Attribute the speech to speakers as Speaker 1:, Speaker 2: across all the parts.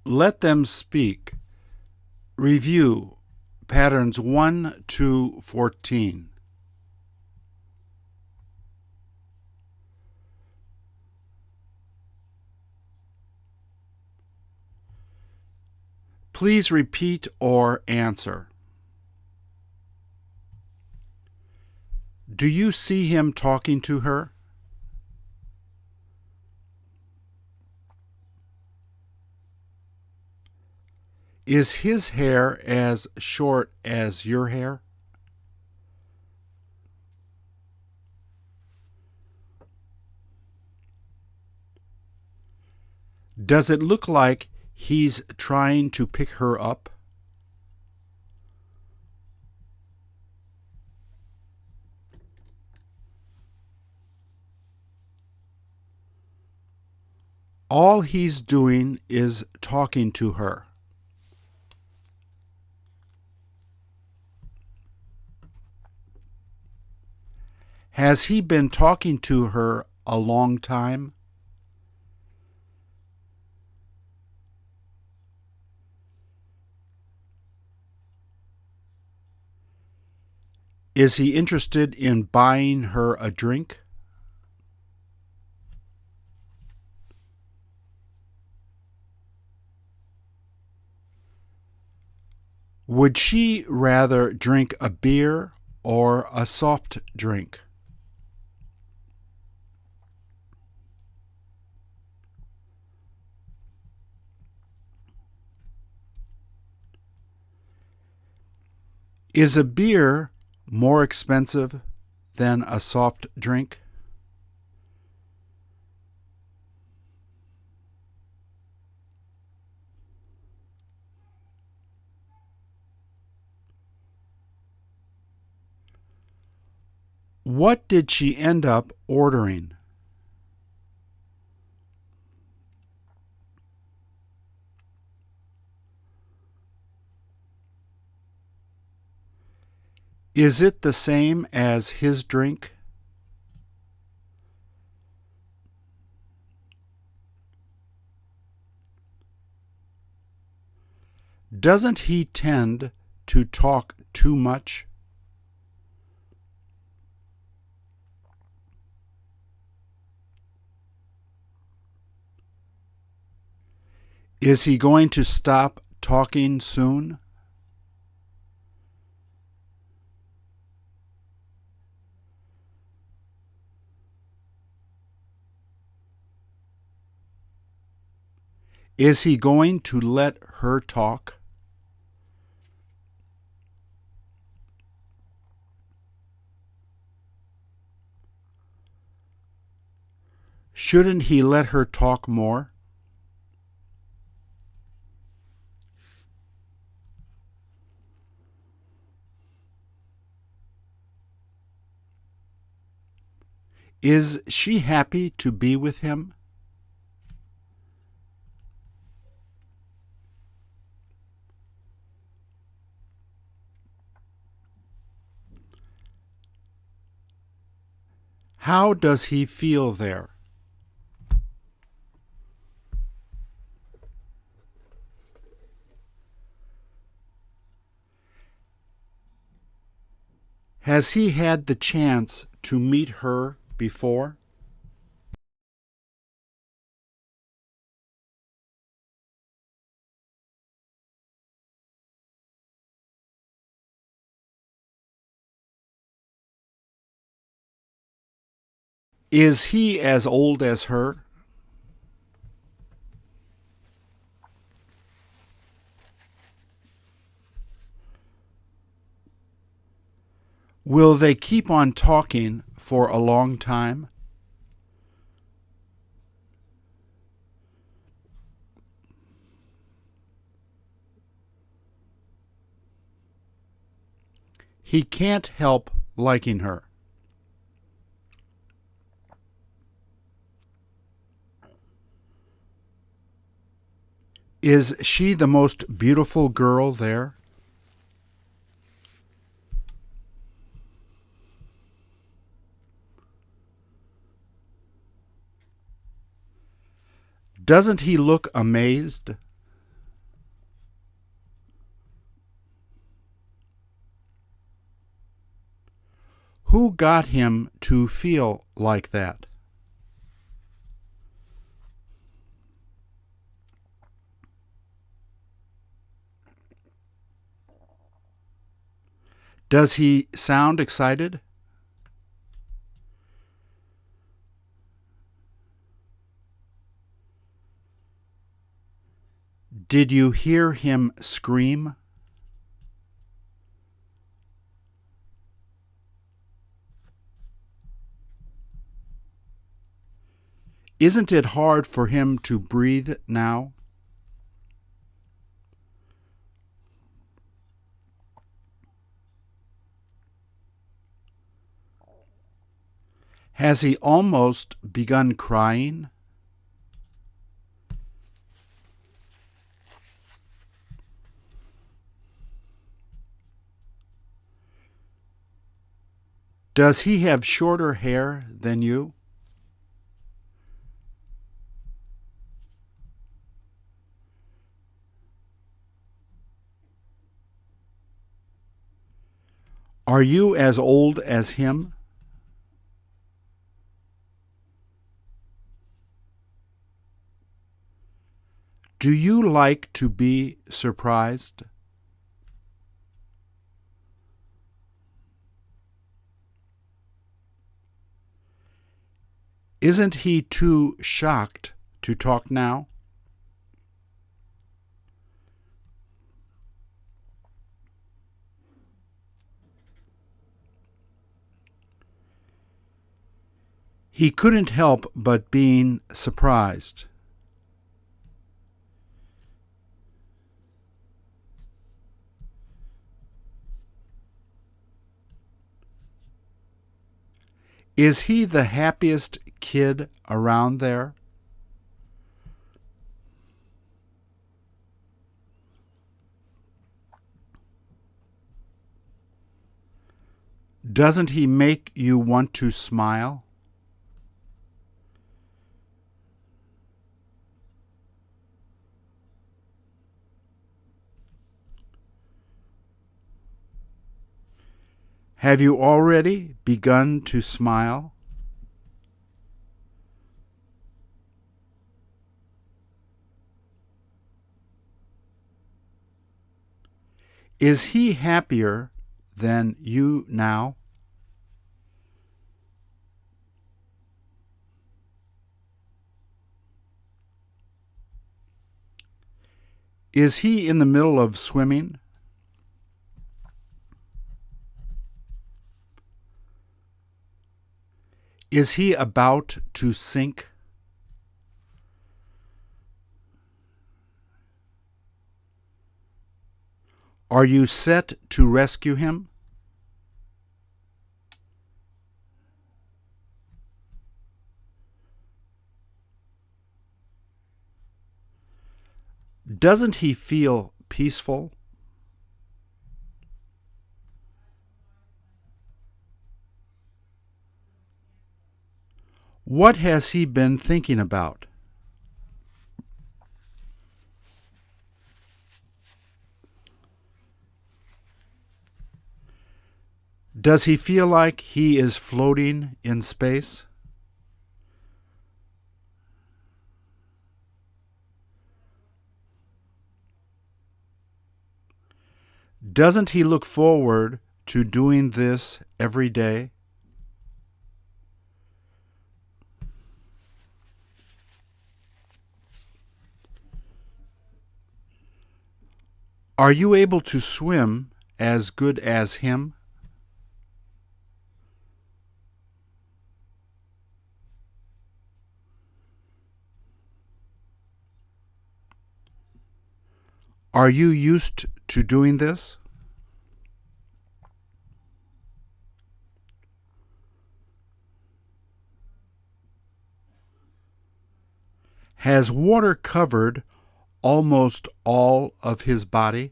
Speaker 1: Let them speak. Review patterns 1 to 14. Please repeat or answer. Do you see him talking to her? Is his hair as short as your hair? Does it look like he's trying to pick her up? All he's doing is talking to her. Has he been talking to her a long time? Is he interested in buying her a drink? Would she rather drink a beer or a soft drink? Is a beer more expensive than a soft drink? What did she end up ordering? Is it the same as his drink? Doesn't he tend to talk too much? Is he going to stop talking soon? Is he going to let her talk? Shouldn't he let her talk more? Is she happy to be with him? How does he feel there? Has he had the chance to meet her before? Is he as old as her? Will they keep on talking for a long time? He can't help liking her. Is she the most beautiful girl there? Doesn't he look amazed? Who got him to feel like that? Does he sound excited? Did you hear him scream? Isn't it hard for him to breathe now? Has he almost begun crying? Does he have shorter hair than you? Are you as old as him? Do you like to be surprised? Isn't he too shocked to talk now? He couldn't help but being surprised. Is he the happiest kid around there? Doesn't he make you want to smile? Have you already begun to smile? Is he happier than you now? Is he in the middle of swimming? Is he about to sink? Are you set to rescue him? Doesn't he feel peaceful? What has he been thinking about? Does he feel like he is floating in space? Doesn't he look forward to doing this every day? Are you able to swim as good as him? Are you used to doing this? Has water covered almost all of his body?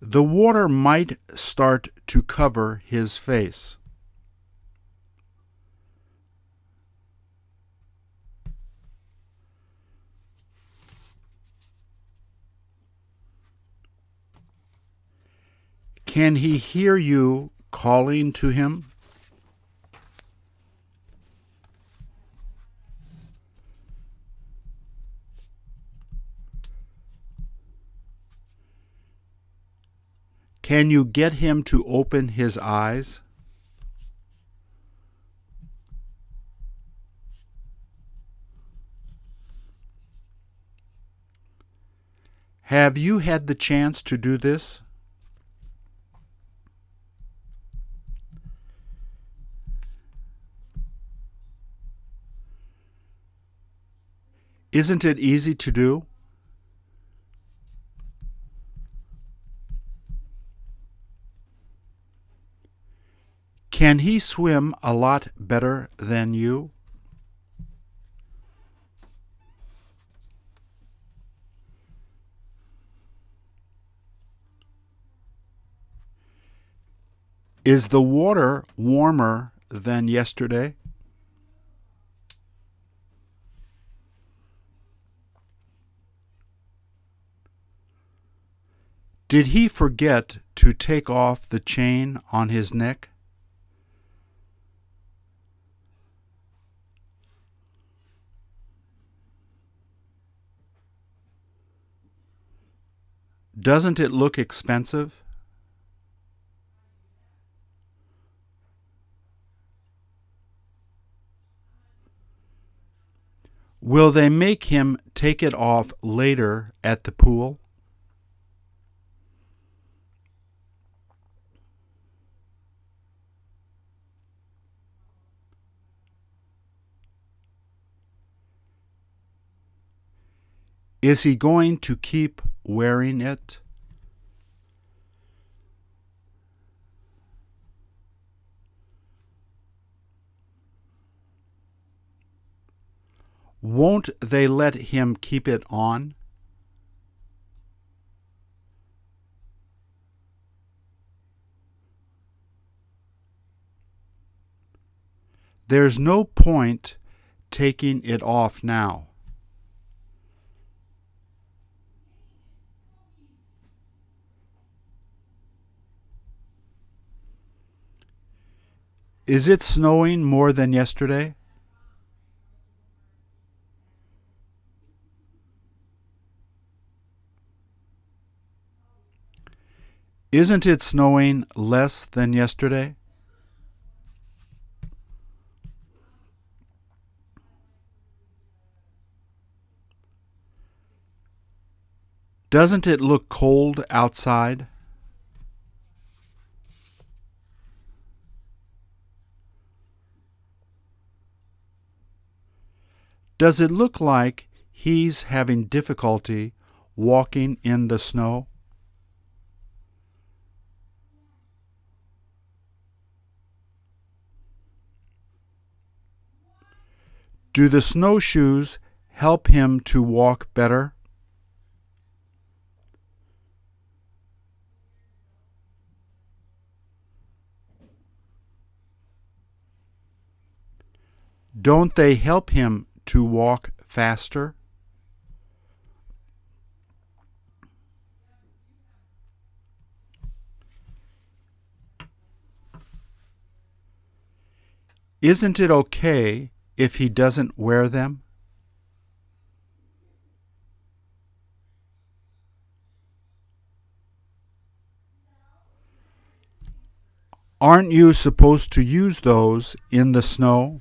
Speaker 1: The water might start to cover his face. Can he hear you calling to him? Can you get him to open his eyes? Have you had the chance to do this? Isn't it easy to do? Can he swim a lot better than you? Is the water warmer than yesterday? Did he forget to take off the chain on his neck? Doesn't it look expensive? Will they make him take it off later at the pool? Is he going to keep wearing it? Won't they let him keep it on? There's no point taking it off now. Is it snowing more than yesterday? Isn't it snowing less than yesterday? Doesn't it look cold outside? Does it look like he's having difficulty walking in the snow? Do the snowshoes help him to walk better? Don't they help him to walk faster? Isn't it okay if he doesn't wear them? Aren't you supposed to use those in the snow?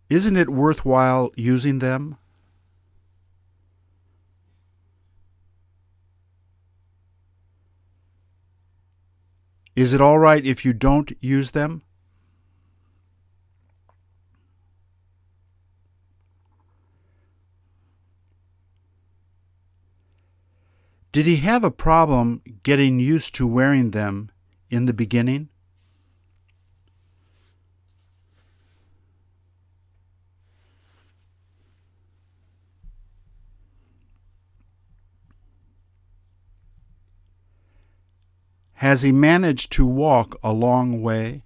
Speaker 1: Isn't it worthwhile using them? Is it all right if you don't use them? Did he have a problem getting used to wearing them in the beginning? Has he managed to walk a long way?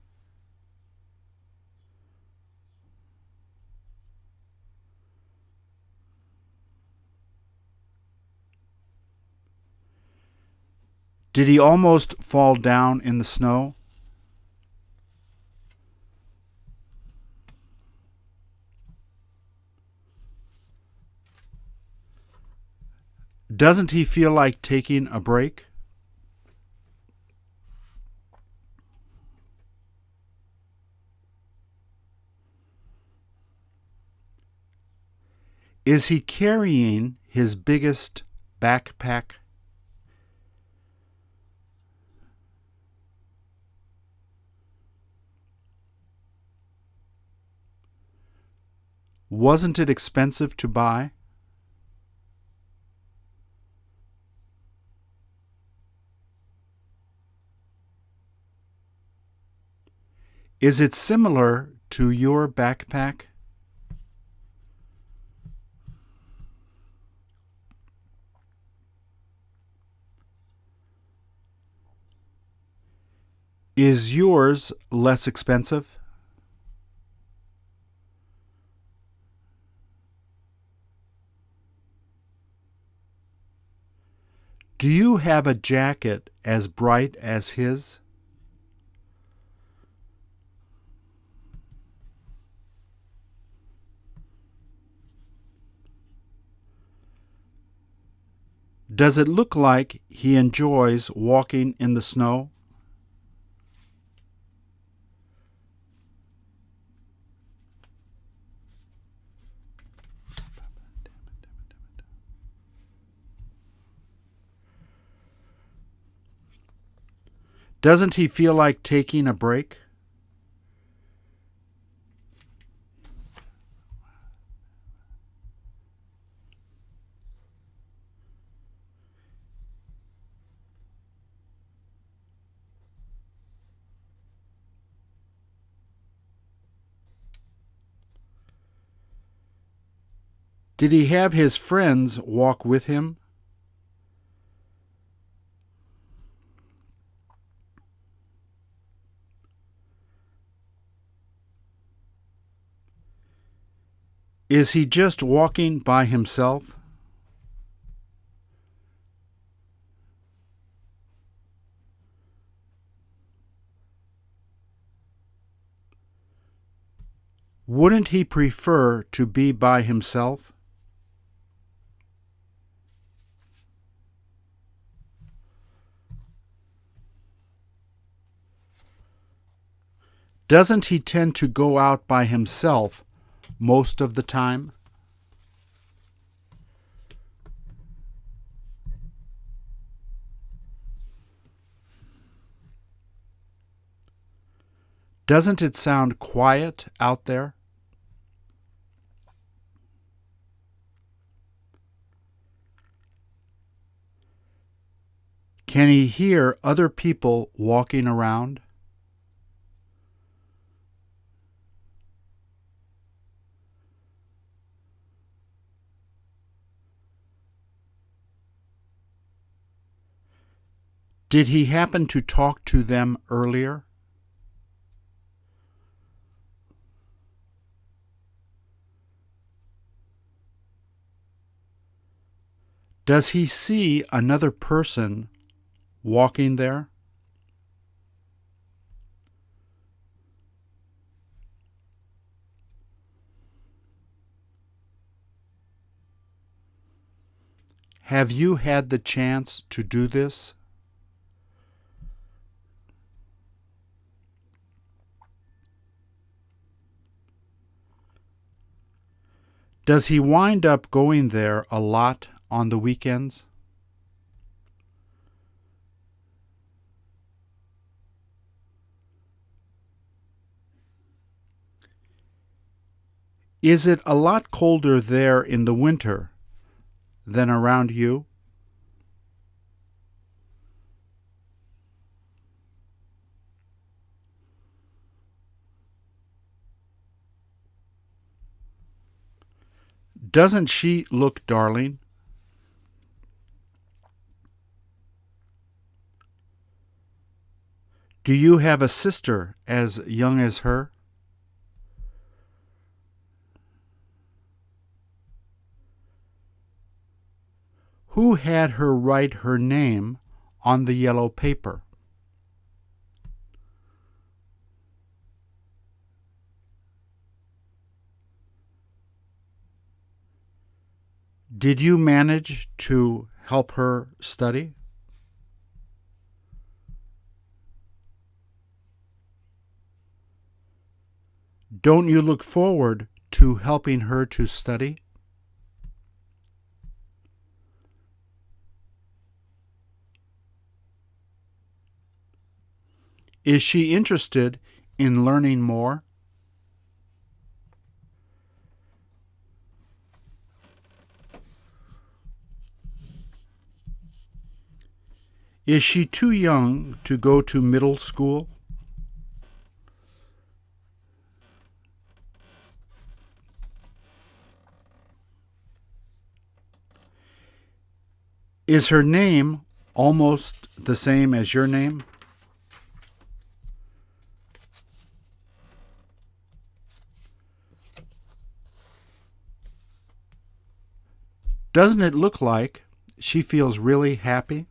Speaker 1: Did he almost fall down in the snow? Doesn't he feel like taking a break? Is he carrying his biggest backpack? Wasn't it expensive to buy? Is it similar to your backpack? Is yours less expensive? Do you have a jacket as bright as his? Does it look like he enjoys walking in the snow? Doesn't he feel like taking a break? Did he have his friends walk with him? Is he just walking by himself? Wouldn't he prefer to be by himself? Doesn't he tend to go out by himself most of the time? Doesn't it sound quiet out there? Can he hear other people walking around? Did he happen to talk to them earlier? Does he see another person walking there? Have you had the chance to do this? Does he wind up going there a lot on the weekends? Is it a lot colder there in the winter than around you? Doesn't she look darling? Do you have a sister as young as her? Who had her write her name on the yellow paper? Did you manage to help her study? Don't you look forward to helping her to study? Is she interested in learning more? Is she too young to go to middle school? Is her name almost the same as your name? Doesn't it look like she feels really happy?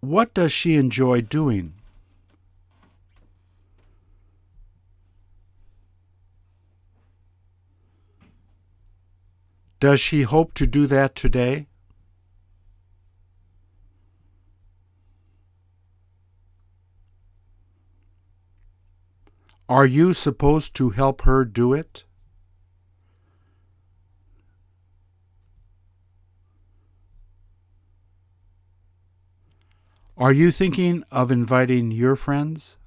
Speaker 1: What does she enjoy doing? Does she hope to do that today? Are you supposed to help her do it? Are you thinking of inviting your friends?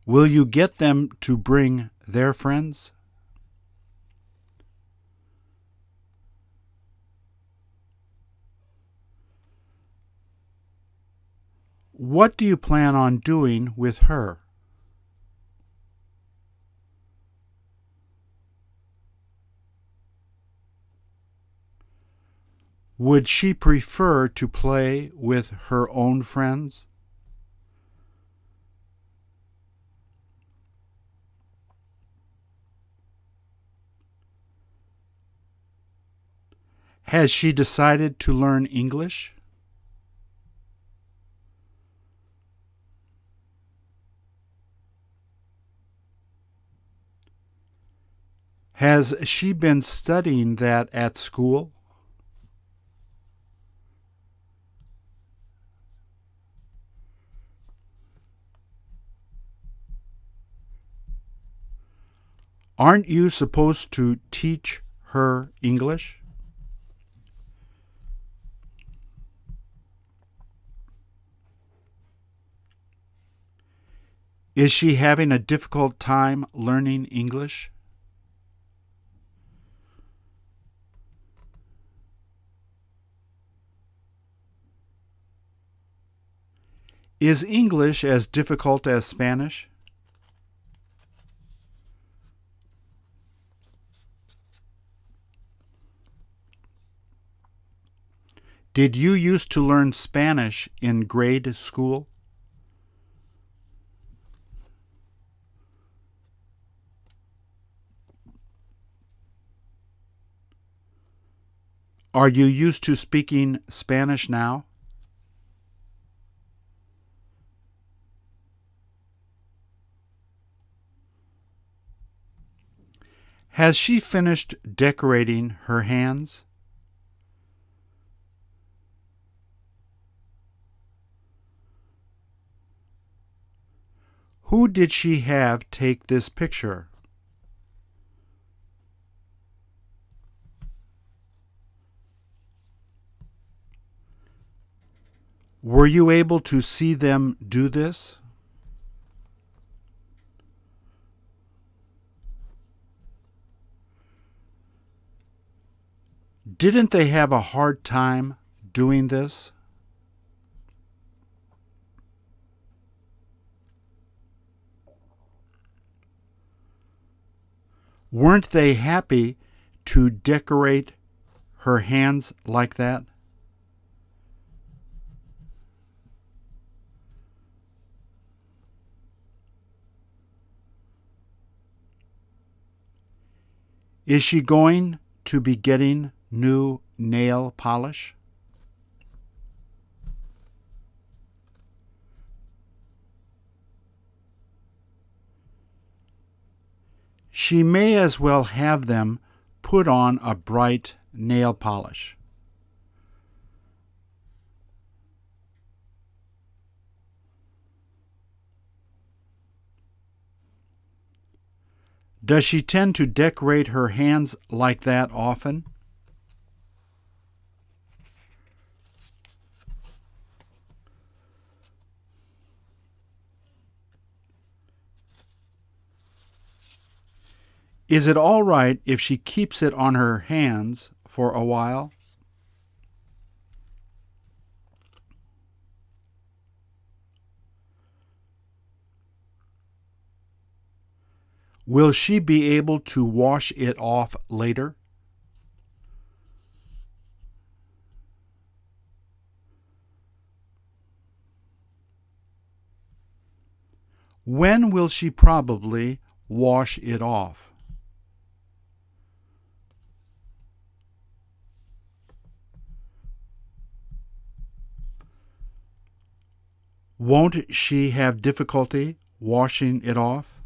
Speaker 1: Will you get them to bring their friends? What do you plan on doing with her? Would she prefer to play with her own friends? Has she decided to learn English? Has she been studying that at school? Aren't you supposed to teach her English? Is she having a difficult time learning English? Is English as difficult as Spanish? Did you used to learn Spanish in grade school? Are you used to speaking Spanish now? Has she finished decorating her hands? Who did she have take this picture? Were you able to see them do this? Didn't they have a hard time doing this? Weren't they happy to decorate her hands like that? Is she going to be getting new nail polish? She may as well have them put on a bright nail polish. Does she tend to decorate her hands like that often? Is it all right if she keeps it on her hands for a while? Will she be able to wash it off later? When will she probably wash it off? Won't she have difficulty washing it off?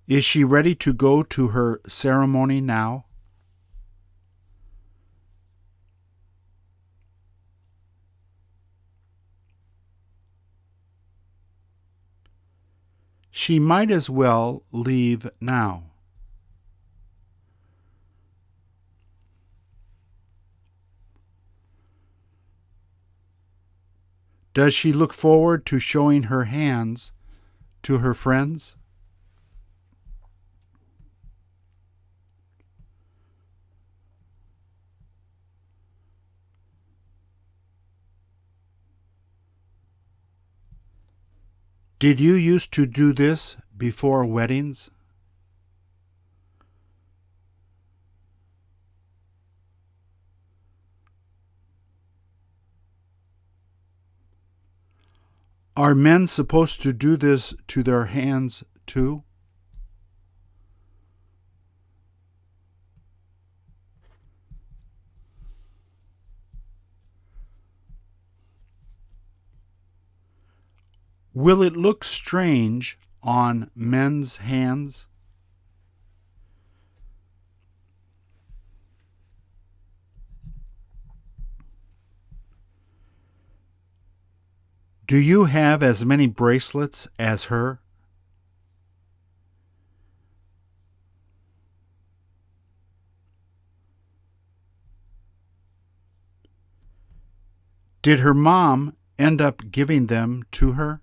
Speaker 1: Is she ready to go to her ceremony now? She might as well leave now. Does she look forward to showing her hands to her friends? Did you used to do this before weddings? Are men supposed to do this to their hands too? Will it look strange on men's hands? Do you have as many bracelets as her? Did her mom end up giving them to her?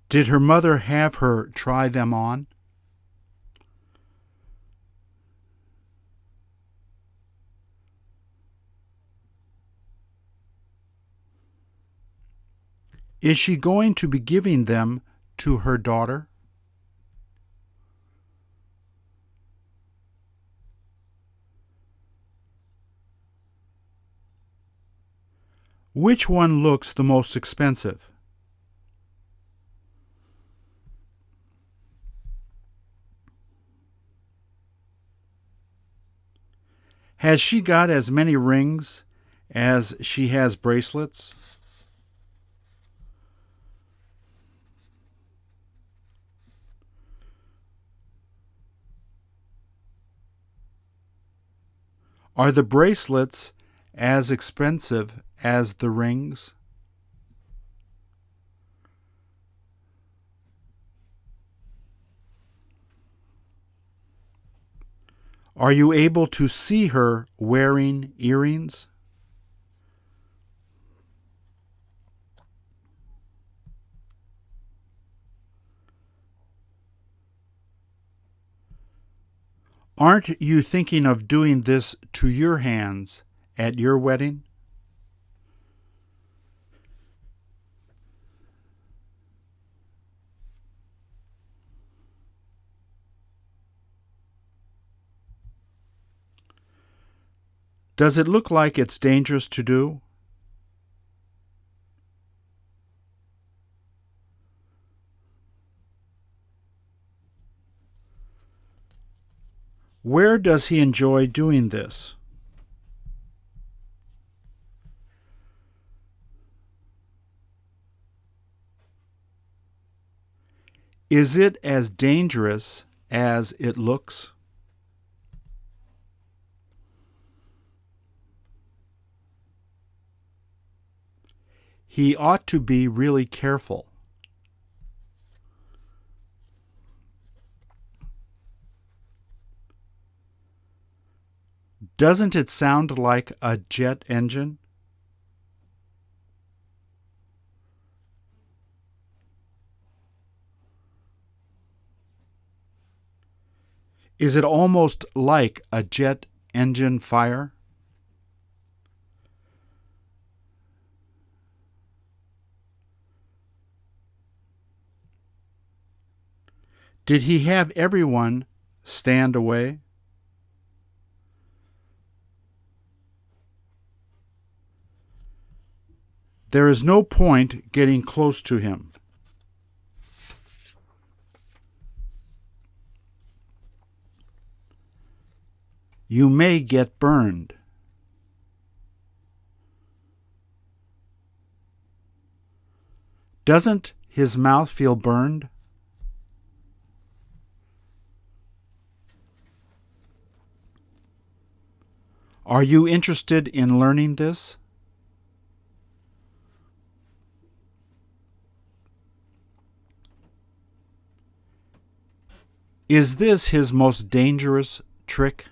Speaker 1: Did her mother have her try them on? Is she going to be giving them to her daughter? Which one looks the most expensive? Has she got as many rings as she has bracelets? Are the bracelets as expensive as the rings? Are you able to see her wearing earrings? Aren't you thinking of doing this to your hands at your wedding? Does it look like it's dangerous to do? Where does he enjoy doing this? Is it as dangerous as it looks? He ought to be really careful. Doesn't it sound like a jet engine? Is it almost like a jet engine fire? Did he have everyone stand away? There is no point getting close to him. You may get burned. Doesn't his mouth feel burned? Are you interested in learning this? Is this his most dangerous trick?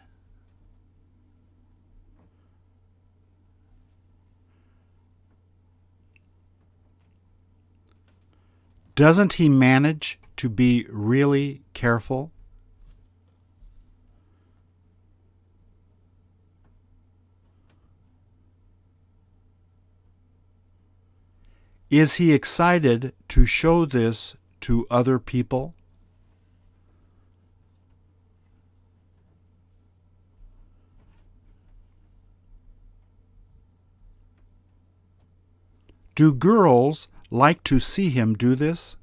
Speaker 1: Doesn't he manage to be really careful? Is he excited to show this to other people? Do girls like to see him do this?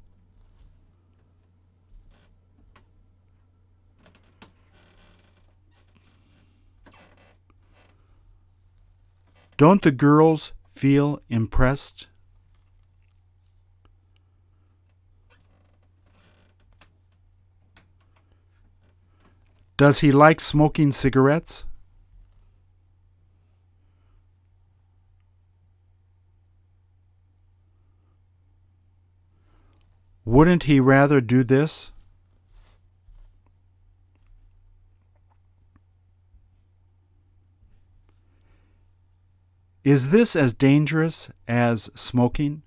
Speaker 1: Don't the girls feel impressed? Does he like smoking cigarettes? Wouldn't he rather do this? Is this as dangerous as smoking?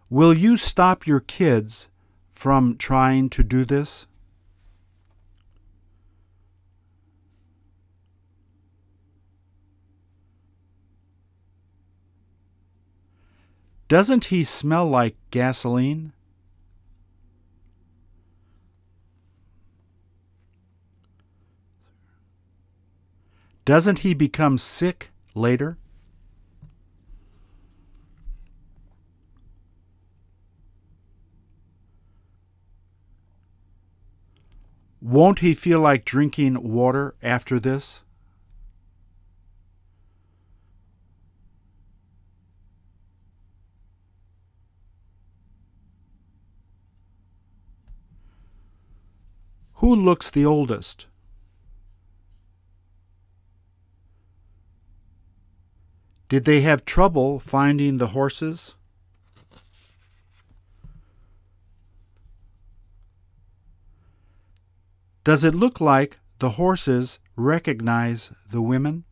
Speaker 1: Will you stop your kids from trying to do this? Doesn't he smell like gasoline? Doesn't he become sick later? Won't he feel like drinking water after this? Who looks the oldest? Did they have trouble finding the horses? Does it look like the horses recognize the women?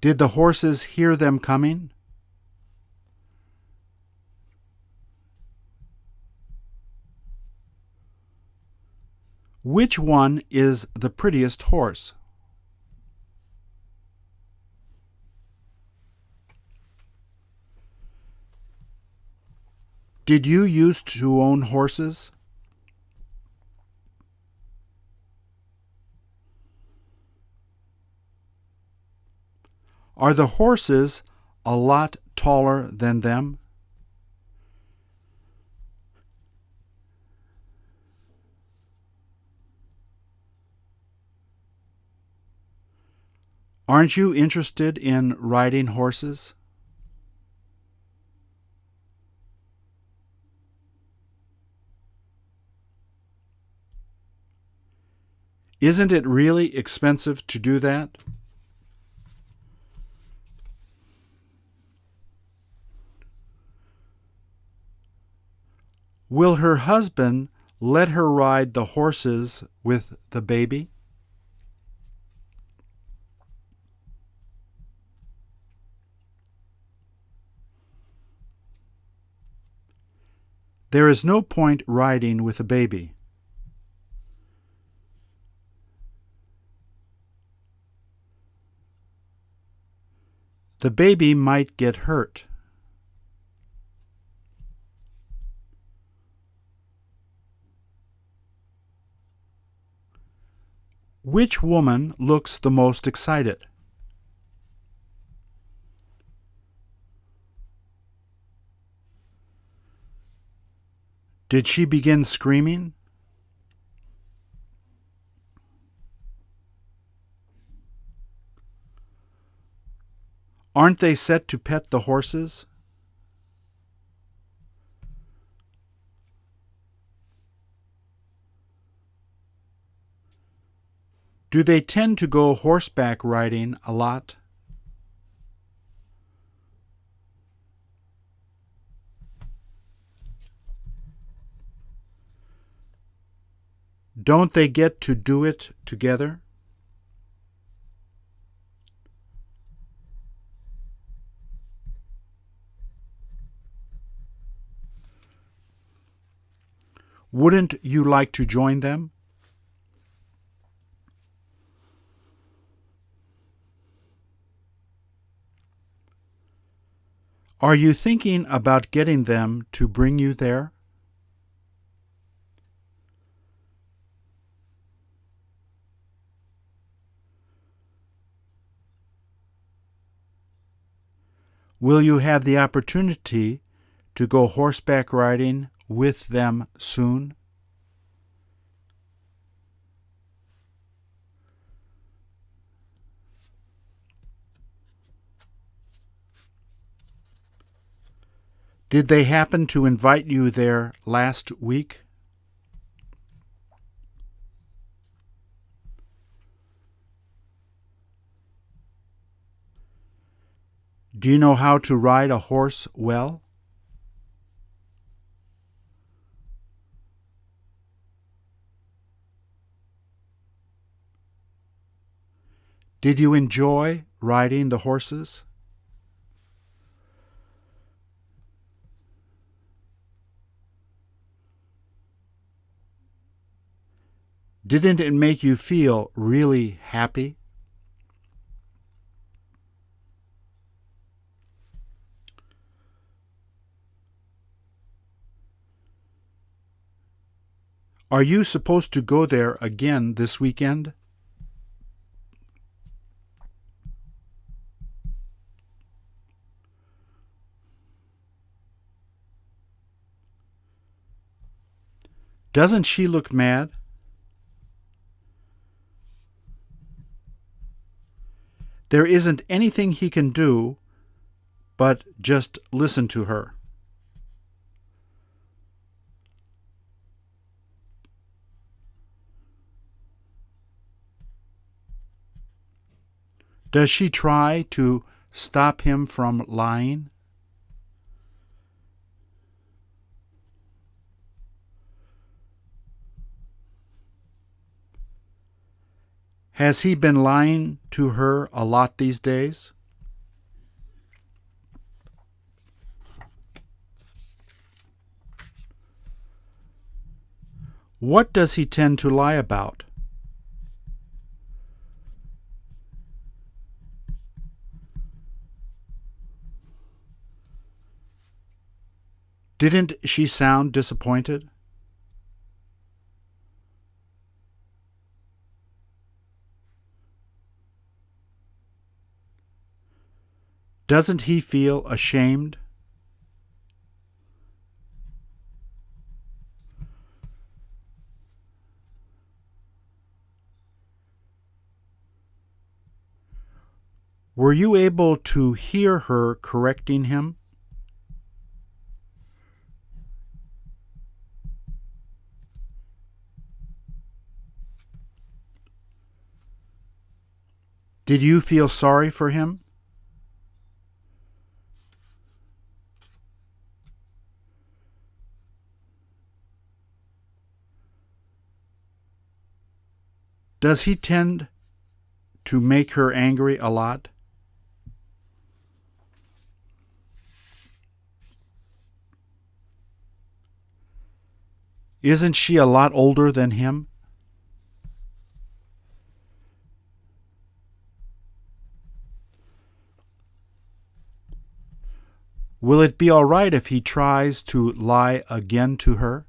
Speaker 1: Did the horses hear them coming? Which one is the prettiest horse? Did you used to own horses? Are the horses a lot taller than them? Aren't you interested in riding horses? Isn't it really expensive to do that? Will her husband let her ride the horses with the baby? There is no point riding with a baby. The baby might get hurt. Which woman looks the most excited? Did she begin screaming? Aren't they set to pet the horses? Do they tend to go horseback riding a lot? Don't they get to do it together? Wouldn't you like to join them? Are you thinking about getting them to bring you there? Will you have the opportunity to go horseback riding with them soon? Did they happen to invite you there last week? Do you know how to ride a horse well? Did you enjoy riding the horses? Didn't it make you feel really happy? Are you supposed to go there again this weekend? Doesn't she look mad? There isn't anything he can do but just listen to her. Does she try to stop him from lying? Has he been lying to her a lot these days? What does he tend to lie about? Didn't she sound disappointed? Doesn't he feel ashamed? Were you able to hear her correcting him? Did you feel sorry for him? Does he tend to make her angry a lot? Isn't she a lot older than him? Will it be all right if he tries to lie again to her?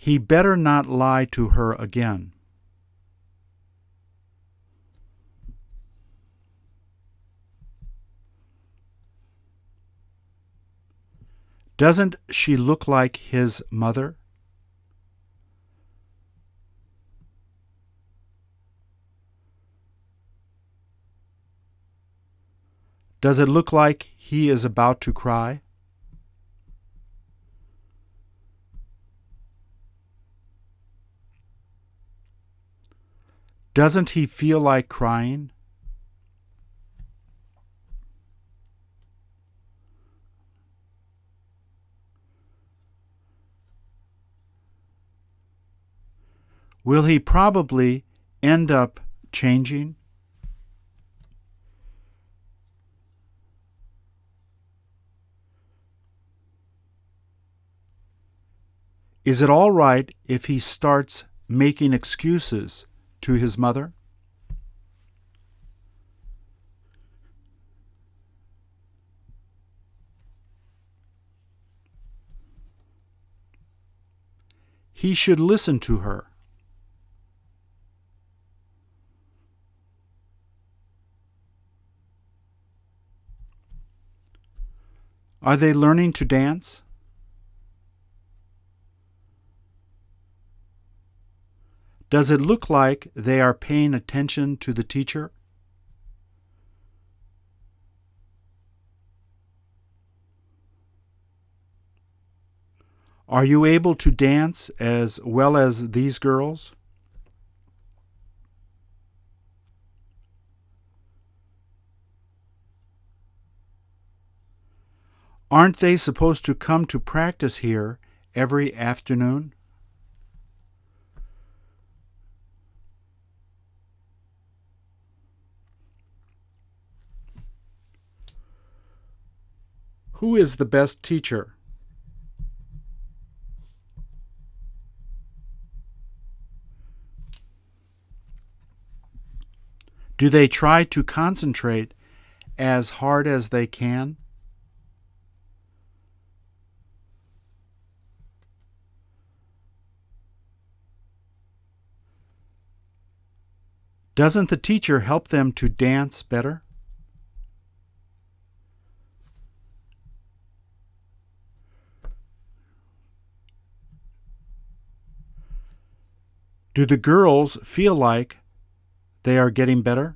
Speaker 1: He better not lie to her again. Doesn't she look like his mother? Does it look like he is about to cry? Doesn't he feel like crying? Will he probably end up changing? Is it all right if he starts making excuses to his mother? He should listen to her. Are they learning to dance? Does it look like they are paying attention to the teacher? Are you able to dance as well as these girls? Aren't they supposed to come to practice here every afternoon? Who is the best teacher? Do they try to concentrate as hard as they can? Doesn't the teacher help them to dance better? Do the girls feel like they are getting better?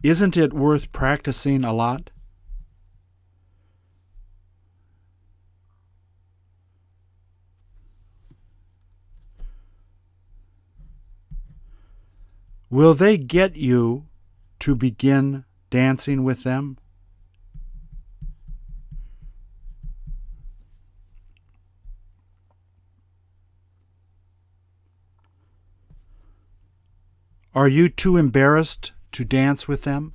Speaker 1: Isn't it worth practicing a lot? Will they get you to begin dancing with them? Are you too embarrassed to dance with them?